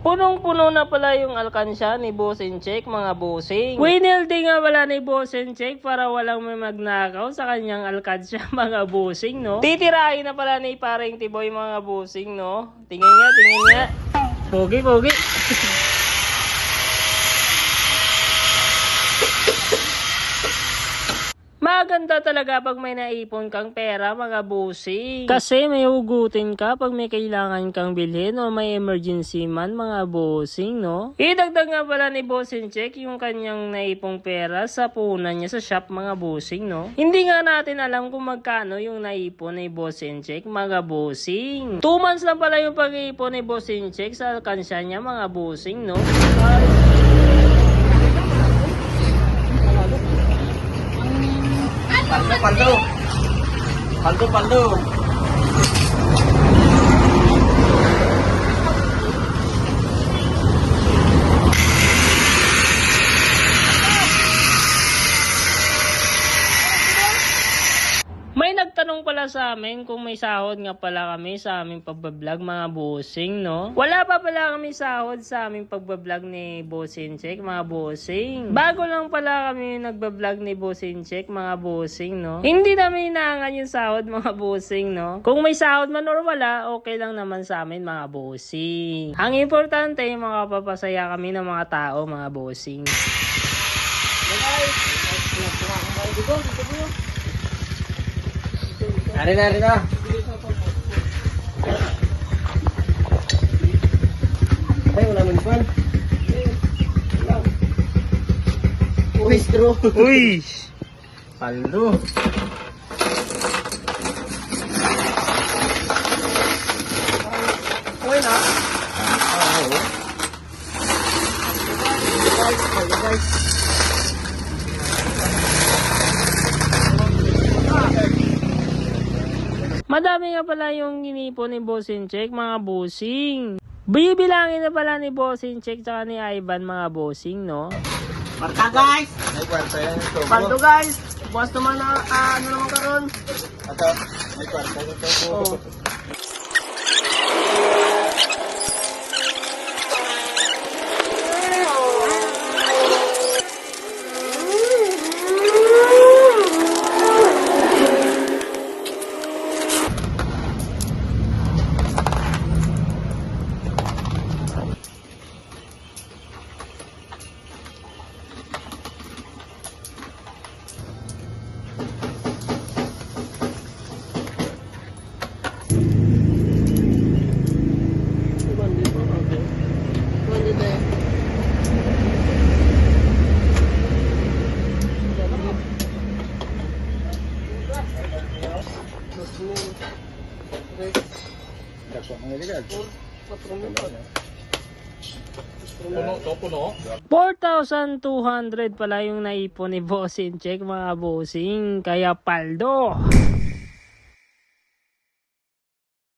Punong-puno na pala yung alkansya ni Boss Incheck, mga bossing. Winildi nga pala ni Boss Incheck para walang may magnakaw sa kanyang alkansya, mga bossing, no? Titirahin na pala ni paring Tiboy, mga bossing, no? Tingin nga. Pogi. Maganda talaga pag may naipon kang pera, mga bossing. Kasi may hugutin ka pag may kailangan kang bilhin o may emergency man, mga bossing, no? Idagdag nga pala ni Boss Incheck yung kanyang naipong pera sa punan niya sa shop, mga bossing, no? Hindi nga natin alam kung magkano yung naipon ni Boss Incheck, mga bossing. 2 months lang pala yung pag-iipon ni Boss Incheck sa alkansya niya, mga bossing, no? Paldo. May nagtanong pala sa amin kung may sahod nga pala kami sa aming pagbablog, mga bossing, no? Wala pa pala kami sahod sa aming pagbablog ni Boss Incheck, mga bossing. Bago lang pala kami nagbablog ni Boss Incheck, mga bossing, no? Hindi namin inaangan yung sahod, mga bossing, no? Kung may sahod man or wala, okay lang naman sa amin, mga bossing. Ang importante, makapapasaya kami ng mga tao, mga bossing. Ari na. Ay, wala man pan. Uy, straw. Uy! Paldo. Okay na? Guys. Madami nga pala yung inipon ni Boss Incheck, mga bossing. Bibilangin na pala ni Boss Incheck tsaka ni Ivan, mga bossing, no? Marta, guys. May kwarta yan. Paldo, guys. Buwas naman na, ano naman karon? Ito, may kwarta. Oh. Puno. 4,200 pala yung naipon ni Boss Incheck, mga bossing. Kaya paldo.